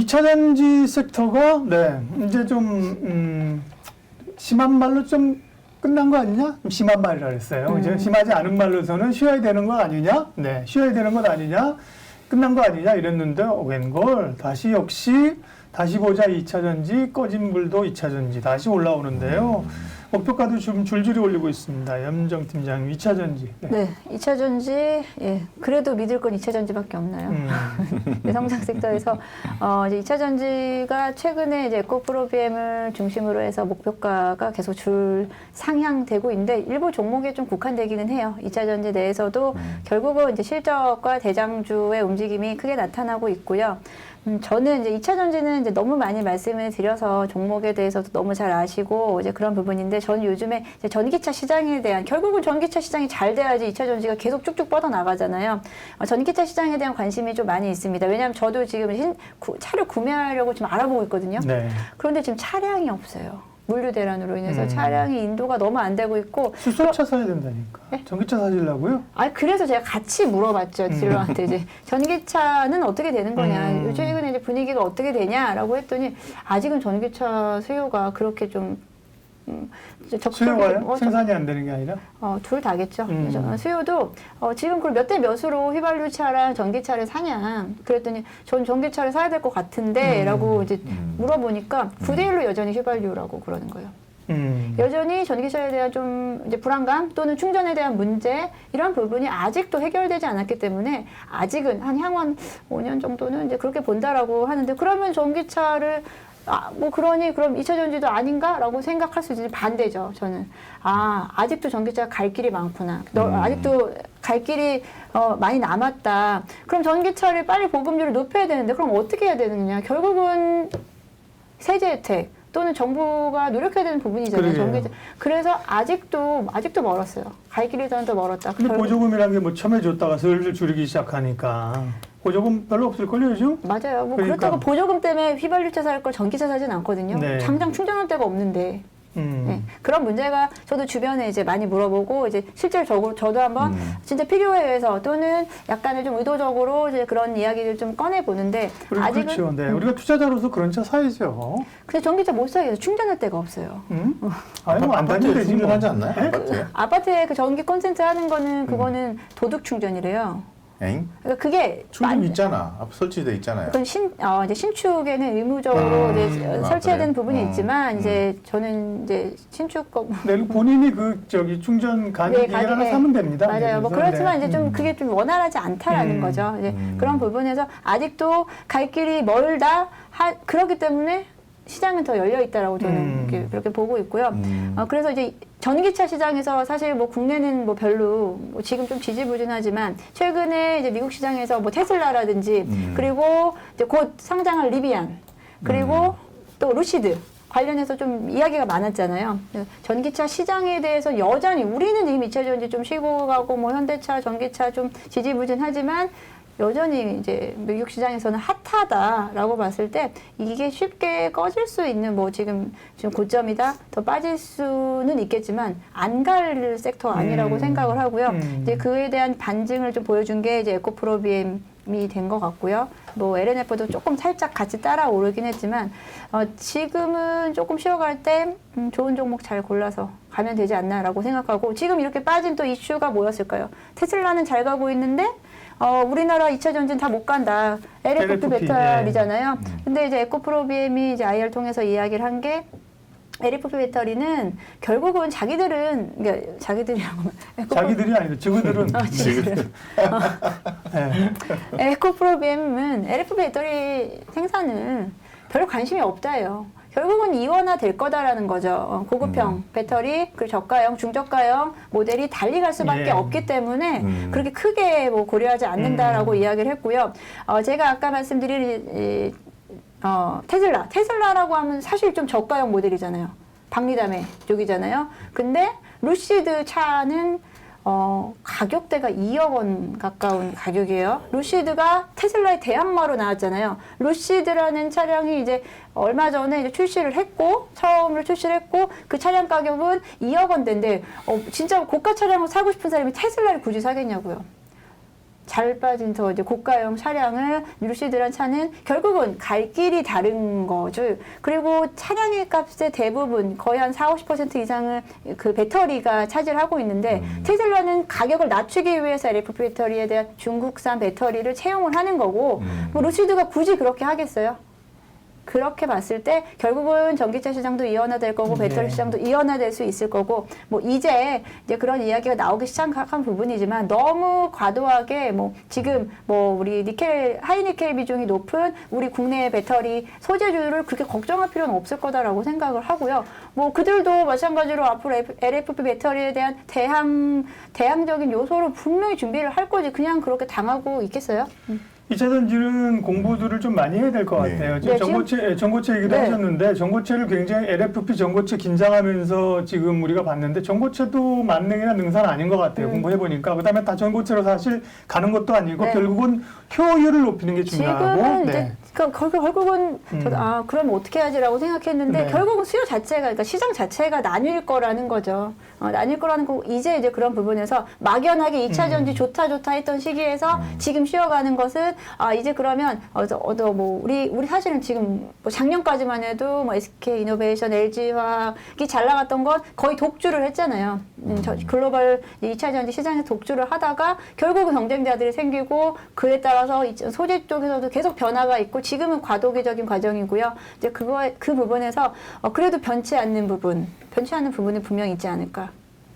2차 전지 섹터가 이제 좀 심한 말로 좀 끝난 거 아니냐? 좀 심한 말이라 그랬어요. 이제 심하지 않은 말로서는 쉬어야 되는 거 아니냐? 네, 쉬어야 되는 것 아니냐? 끝난 거 아니냐? 이랬는데 웬걸 다시 역시 다시 보자 2차 전지 꺼진 불도 2차 전지 다시 올라오는데요. 목표가도 좀 줄줄이 올리고 있습니다. 염정 팀장님 2차 전지. 네, 2차 전지, 예, 그래도 믿을 건 2차 전지밖에 없나요? 성장 섹터에서 이제 2차 전지가 최근에 이제 에코프로비엠을 중심으로 해서 목표가가 계속 상향되고 있는데 일부 종목에 좀 국한되기는 해요. 2차 전지 내에서도 결국은 이제 실적과 대장주의 움직임이 크게 나타나고 있고요. 저는 이제 2차 전지는 이제 너무 많이 말씀을 드려서 종목에 대해서도 너무 잘 아시고 이제 그런 부분인데 저는 요즘에 이제 전기차 시장에 대한 결국은 전기차 시장이 잘 돼야지 2차 전지가 계속 쭉쭉 뻗어나가잖아요. 전기차 시장에 대한 관심이 좀 많이 있습니다. 왜냐하면 저도 지금 차를 구매하려고 지금 알아보고 있거든요. 네. 그런데 지금 차량이 없어요. 물류 대란으로 인해서 차량이 인도가 너무 안 되고 있고 수소차 사야 된다니까. 네? 전기차 사시려고요? 그래서 제가 같이 물어봤죠. 딜러한테 이제 전기차는 어떻게 되는 거냐. 요즘에 이제 분위기가 어떻게 되냐라고 했더니 아직은 전기차 수요가 그렇게 좀 수요가요? 생산이 안 되는 게 아니라? 둘 다겠죠. 수요도 지금 그걸 몇 대 몇으로 휘발유차랑 전기차를 사냐. 그랬더니 전 전기차를 사야 될 것 같은데 라고 이제 물어보니까 9대1로 여전히 휘발유라고 그러는 거예요. 여전히 전기차에 대한 좀 이제 불안감 또는 충전에 대한 문제 이런 부분이 아직도 해결되지 않았기 때문에 아직은 향후 5년 정도는 이제 그렇게 본다라고 하는데 그러면 전기차를 그러니 그럼 2차 전지도 아닌가라고 생각할 수 있지 반대죠. 저는 아직도 전기차가 갈 길이 많구나. 아직도 갈 길이 많이 남았다. 그럼 전기차를 빨리 보급률을 높여야 되는데 그럼 어떻게 해야 되느냐? 결국은 세제 혜택 또는 정부가 노력해야 되는 부분이잖아요. 전기차. 그래서 아직도 멀었어요. 갈 길이 더 멀었다. 근데 보조금이라는 게 뭐 처음에 줬다가 슬슬 줄이기 시작하니까 보조금 별로 없을걸요, 요즘? 맞아요. 그러니까. 그렇다고 보조금 때문에 휘발유차 살 걸 전기차 사진 않거든요. 네. 당장 충전할 데가 없는데. 네. 그런 문제가 저도 주변에 이제 많이 물어보고 이제 실질적으로 저도 한번 진짜 필요에 의해서 또는 약간의 좀 의도적으로 이제 그런 이야기를 좀 꺼내 보는데 아직은 그렇죠. 네. 우리가 투자자로서 그런 차 사야죠. 근데 전기차 못 사게 해서 충전할 데가 없어요. 안 다니면 되지 뭐. 충전하지 않나요? 아파트에? 아파트에 그 전기 콘센트 하는 거는 그거는 도둑 충전이래요. 엥? 그러니까 그게 충전 있잖아. 앞 설치돼 있잖아요. 그건 이제 신축에는 의무적으로 이제 설치해야 되는 부분이 있지만 이제 저는 이제 신축 거 본인이 충전 기계를 하나 사면 됩니다. 맞아요. 뭐 그렇지만 이제 좀 그게 좀 원활하지 않다라는 거죠. 이제 그런 부분에서 아직도 갈 길이 멀다. 그렇기 때문에 시장은 더 열려 있다라고 저는 그렇게 보고 있고요. 그래서 이제 전기차 시장에서 사실 뭐 국내는 뭐 별로 지금 좀 지지부진하지만 최근에 이제 미국 시장에서 뭐 테슬라라든지 그리고 이제 곧 상장할 리비안 그리고 또 루시드 관련해서 좀 이야기가 많았잖아요. 전기차 시장에 대해서 여전히 우리는 지금 2차 전지 좀 쉬고 가고 뭐 현대차, 전기차 좀 지지부진하지만 여전히 이제 미국 시장에서는 핫하다라고 봤을 때 이게 쉽게 꺼질 수 있는 뭐 지금 고점이다 더 빠질 수는 있겠지만 안 갈 섹터 아니라고 생각을 하고요. 이제 그에 대한 반증을 좀 보여준 게 이제 에코프로비엠이 된 것 같고요. 뭐 LNF도 조금 살짝 같이 따라 오르긴 했지만 지금은 조금 쉬어갈 때 좋은 종목 잘 골라서 가면 되지 않나라고 생각하고 지금 이렇게 빠진 또 이슈가 뭐였을까요? 테슬라는 잘 가고 있는데 우리나라 2차 전지는 다 못 간다. LFP 배터리잖아요. 근데 이제 에코프로비엠이 이제 IR 통해서 이야기를 한 게 LFP 배터리는 결국은 자기들은 그러니까 자기들이 아니고 지구들은 에코프로비엠은 LFP 배터리 생산을 별로 관심이 없다예요. 결국은 이원화 될 거다라는 거죠. 고급형 배터리, 그리고 저가형, 중저가형 모델이 달리 갈 수밖에 없기 때문에 그렇게 크게 뭐 고려하지 않는다라고 이야기를 했고요. 제가 아까 말씀드린 테슬라라고 하면 사실 좀 저가형 모델이잖아요. 박리담의 쪽이잖아요. 근데 루시드 차는 가격대가 2억 원 가까운 가격이에요. 루시드가 테슬라의 대항마로 나왔잖아요. 루시드라는 차량이 이제 얼마 전에 이제 처음으로 출시를 했고, 그 차량 가격은 2억 원대인데, 진짜 고가 차량을 사고 싶은 사람이 테슬라를 굳이 사겠냐고요. 잘 빠진 더 이제 고가형 차량을 루시드란 차는 결국은 갈 길이 다른 거죠. 그리고 차량의 값의 대부분 거의 한 40~50% 이상을 그 배터리가 차지하고 있는데 테슬라는 가격을 낮추기 위해서 LFP 배터리에 대한 중국산 배터리를 채용을 하는 거고 뭐 루시드가 굳이 그렇게 하겠어요? 그렇게 봤을 때 결국은 전기차 시장도 이원화될 거고 배터리 네. 시장도 이원화될 수 있을 거고 뭐 이제 그런 이야기가 나오기 시작한 부분이지만 너무 과도하게 뭐 지금 뭐 우리 하이니켈 비중이 높은 우리 국내 배터리 소재주를 그렇게 걱정할 필요는 없을 거다라고 생각을 하고요. 뭐 그들도 마찬가지로 앞으로 LFP 배터리에 대한 대항적인 요소로 분명히 준비를 할 거지 그냥 그렇게 당하고 있겠어요? 2차 전지는 공부들을 좀 많이 해야 될 것 네. 같아요. 네, 지금 전고체 얘기도 네. 하셨는데 전고체를 굉장히 LFP 전고체 긴장하면서 지금 우리가 봤는데 전고체도 만능이나 능사는 아닌 것 같아요. 공부해 보니까 그다음에 다 전고체로 사실 가는 것도 아니고 네. 결국은 효율을 높이는 게 중요하고. 지금은 네. 이제 결국은 저도 그럼 어떻게 하지라고 생각했는데 네. 결국은 결국은 수요 자체가 그러니까 시장 자체가 나뉠 거라는 거죠. 나뉠 거라는 거고 이제 그런 부분에서 막연하게 2차 전지 좋다 했던 시기에서 지금 쉬어가는 것은 이제 그러면 뭐 우리 사실은 지금 뭐 작년까지만 해도 뭐 SK 이노베이션, LG 화학이 잘 나갔던 건 거의 독주를 했잖아요. 글로벌 2차 전지 시장에서 독주를 하다가 결국은 경쟁자들이 생기고 그에 따라서 소재 쪽에서도 계속 변화가 있고 지금은 과도기적인 과정이고요. 이제 그 부분에서 그래도 변치 않는 부분은 분명히 있지 않을까.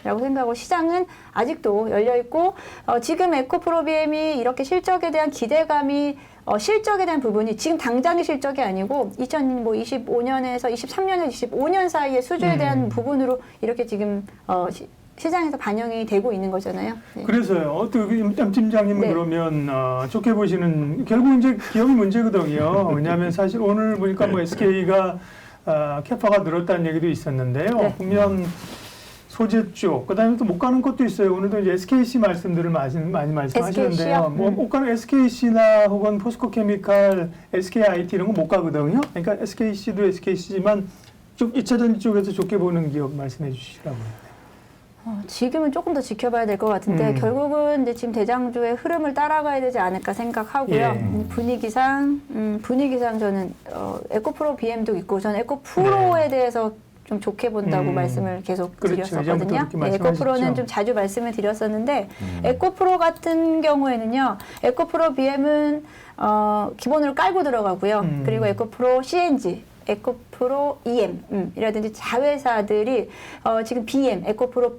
라고 생각하고 시장은 아직도 열려있고 지금 에코프로 BM이 이렇게 실적에 대한 기대감이 실적에 대한 부분이 지금 당장의 실적이 아니고 2025년에서 23년에서 25년 사이의 수주에 대한 부분으로 이렇게 지금 시장에서 반영이 되고 있는 거잖아요. 네. 그래서요. 어떻게 임 팀장님은 네. 그러면 좋게 보시는 결국 이제 기업이 문제거든요. 왜냐하면 사실 오늘 보니까 뭐 SK가 캐파가 늘었다는 얘기도 있었는데요. 네. 보면 소재 쪽, 그다음에 또 못 가는 것도 있어요. 오늘도 이제 SKC 말씀들을 많이 말씀하시는데요. SKC 요? 뭐 못 가는 SKC나 혹은 포스코케미칼, SKIT 이런 거 못 가거든요. 그러니까 SKC도 SKC지만 좀 2차 전지 쪽에서 좋게 보는 기업 말씀해 주시라고요. 지금은 조금 더 지켜봐야 될 것 같은데 결국은 이제 지금 대장주의 흐름을 따라가야 되지 않을까 생각하고요. 예. 분위기상 저는 에코프로 BM도 있고 저는 에코프로에 대해서 좀 좋게 본다고 말씀을 계속 그렇죠. 드렸었거든요. 네, 에코프로는 좀 자주 말씀을 드렸었는데 에코프로 같은 경우에는요. 에코프로 BM은 기본으로 깔고 들어가고요. 그리고 에코프로 CNG 에코프로 EM 이라든지 자회사들이 지금 에코프로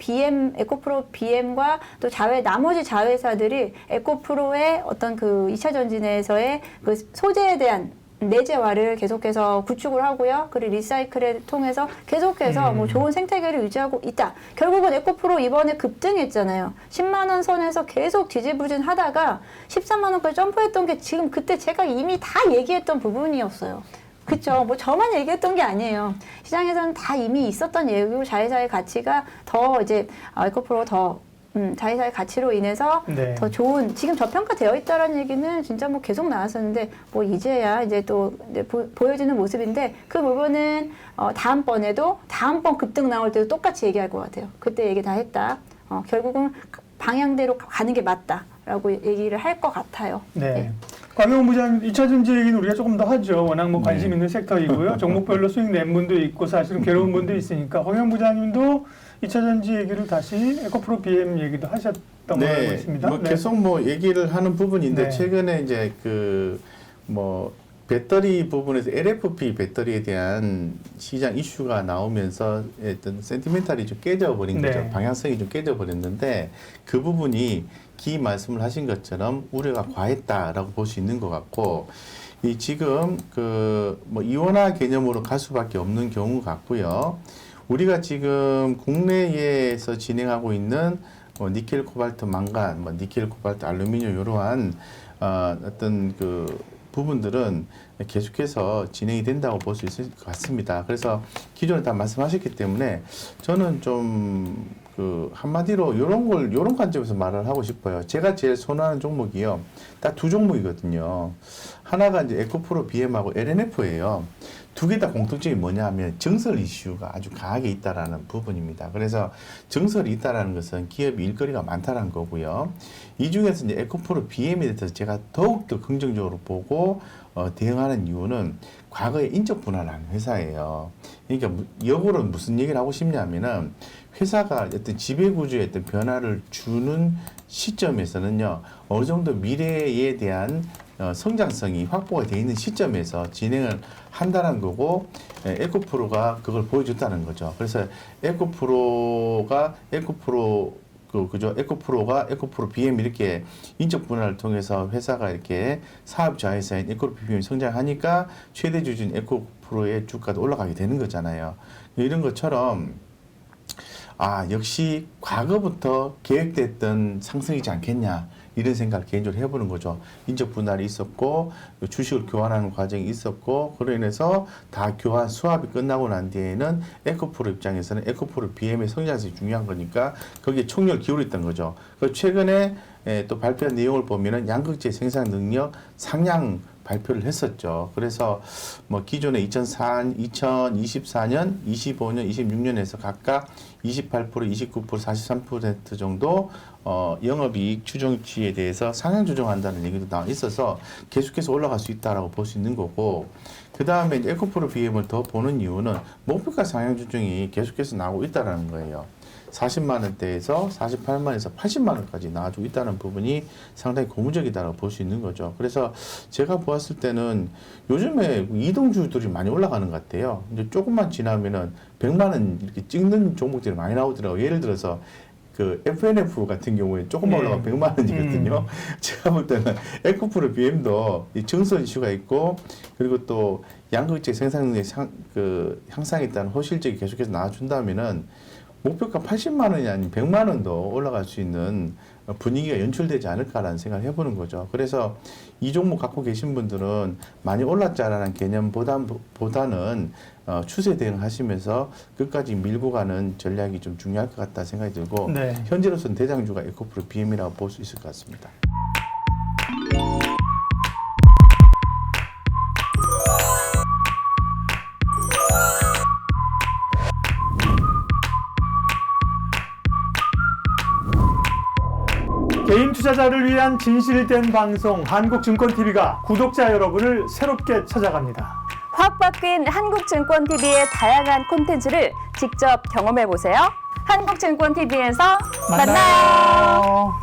BM과 또 나머지 자회사들이 에코프로의 어떤 그 2차 전지내에서의 그 소재에 대한 내재화를 계속해서 구축을 하고요. 그리고 리사이클을 통해서 계속해서 뭐 좋은 생태계를 유지하고 있다. 결국은 에코프로 이번에 급등했잖아요. 10만 원 선에서 계속 지지부진하다가 13만 원까지 점프했던 게 지금 그때 제가 이미 다 얘기했던 부분이었어요. 그렇죠. 뭐 저만 얘기했던 게 아니에요. 시장에서는 다 이미 있었던 얘기고 자회사의 가치가 더 이제 에코프로 더 자회사의 가치로 인해서 네. 더 좋은 지금 저평가되어 있다라는 얘기는 진짜 뭐 계속 나왔었는데 뭐 이제야 이제 또 이제 보여지는 모습인데 그 부분은 다음번 급등 나올 때도 똑같이 얘기할 것 같아요. 그때 얘기 다 했다. 결국은 방향대로 가는 게 맞다라고 얘기를 할 것 같아요. 네. 곽영훈 부장님, 2차 전지 얘기는 우리가 조금 더 하죠. 워낙 뭐 관심 있는 섹터이고요. 종목별로 수익 낸 분도 있고 사실은 괴로운 분도 있으니까 곽영훈 부장님도 2차 전지 얘기를 다시 에코프로 BM 얘기도 하셨던 걸로 알고 있습니다. 뭐 계속 뭐 얘기를 하는 부분인데 네. 최근에 이제 그 뭐 배터리 부분에서 LFP 배터리에 대한 시장 이슈가 나오면서 어떤 센티멘탈이 좀 깨져버린 거죠. 네. 방향성이 좀 깨져버렸는데 그 부분이 기 말씀을 하신 것처럼 우려가 과했다라고 볼 수 있는 것 같고 이 지금 그 뭐 이원화 개념으로 갈 수밖에 없는 경우 같고요. 우리가 지금 국내에서 진행하고 있는 니켈, 코발트, 망간, 니켈, 코발트, 알루미늄 이러한 어떤 그 부분들은 계속해서 진행이 된다고 볼 수 있을 것 같습니다. 그래서 기존에 다 말씀하셨기 때문에 저는 좀 한마디로 요런 관점에서 말을 하고 싶어요. 제가 제일 선호하는 종목이요. 딱 두 종목이거든요. 하나가 이제 에코프로 BM하고 LNF예요. 두 개 다 공통점이 뭐냐 하면 정설 이슈가 아주 강하게 있다라는 부분입니다. 그래서 정설이 있다라는 것은 기업이 일거리가 많다는 거고요. 이 중에서 이제 에코프로 BM에 대해서 제가 더욱더 긍정적으로 보고 대응하는 이유는 과거에 인적 분할한 회사예요. 그러니까 역으로 무슨 얘기를 하고 싶냐면은 회사가 어떤 지배구조의 어떤 변화를 주는 시점에서는요, 어느 정도 미래에 대한 성장성이 확보가 되어 있는 시점에서 진행을 한다는 거고, 에코프로가 그걸 보여줬다는 거죠. 그래서 에코프로가 에코프로 BM 이렇게 인적 분할을 통해서 회사가 이렇게 사업 자회사인 에코프로 BM이 성장하니까 최대 주주인 에코프로의 주가도 올라가게 되는 거잖아요. 이런 것처럼 역시 과거부터 계획됐던 상승이지 않겠냐, 이런 생각을 개인적으로 해보는 거죠. 인적 분할이 있었고 주식을 교환하는 과정이 있었고, 그로 인해서 다 교환 수합이 끝나고 난 뒤에는 에코프로 입장에서는 에코프로 BM의 성장성이 중요한 거니까 거기에 총력을 기울였던 거죠. 그리고 최근에 또 발표한 내용을 보면은 양극재 생산 능력 상향 발표를 했었죠. 그래서 뭐 기존에 2024년, 25년, 26년에서 각각 28%, 29%, 43% 정도 영업이익 추정치에 대해서 상향 조정한다는 얘기도 나와 있어서 계속해서 올라갈 수 있다라고 볼 수 있는 거고, 그 다음에 에코프로 BM을 더 보는 이유는 목표가 상향 조정이 계속해서 나오고 있다라는 거예요. 40만 원대에서 48만 원에서 80만 원까지 나와주고 있다는 부분이 상당히 고무적이다라고 볼 수 있는 거죠. 그래서 제가 보았을 때는 요즘에 이동주들이 많이 올라가는 것 같아요. 이제 조금만 지나면은 100만 원 이렇게 찍는 종목들이 많이 나오더라고요. 예를 들어서 그 FNF 같은 경우에 조금만 올라가면 100만 원이거든요. 제가 볼 때는 에코프로 BM도 이 정설 이슈가 있고, 그리고 또 양극재 생산 능력 향상에 따른 호실적이 계속해서 나와준다면은 목표가 80만 원이 아닌 100만 원도 올라갈 수 있는 분위기가 연출되지 않을까라는 생각을 해보는 거죠. 그래서 이 종목 갖고 계신 분들은 많이 올랐자라는 개념보다는 추세 대응하시면서 끝까지 밀고 가는 전략이 좀 중요할 것 같다 생각이 들고, 네. 현재로서는 대장주가 에코프로 BM이라고 볼 수 있을 것 같습니다. 개인 투자자를 위한 진실된 방송 한국증권TV가 구독자 여러분을 새롭게 찾아갑니다. 확 바뀐 한국증권TV의 다양한 콘텐츠를 직접 경험해보세요. 한국증권TV에서 만나요.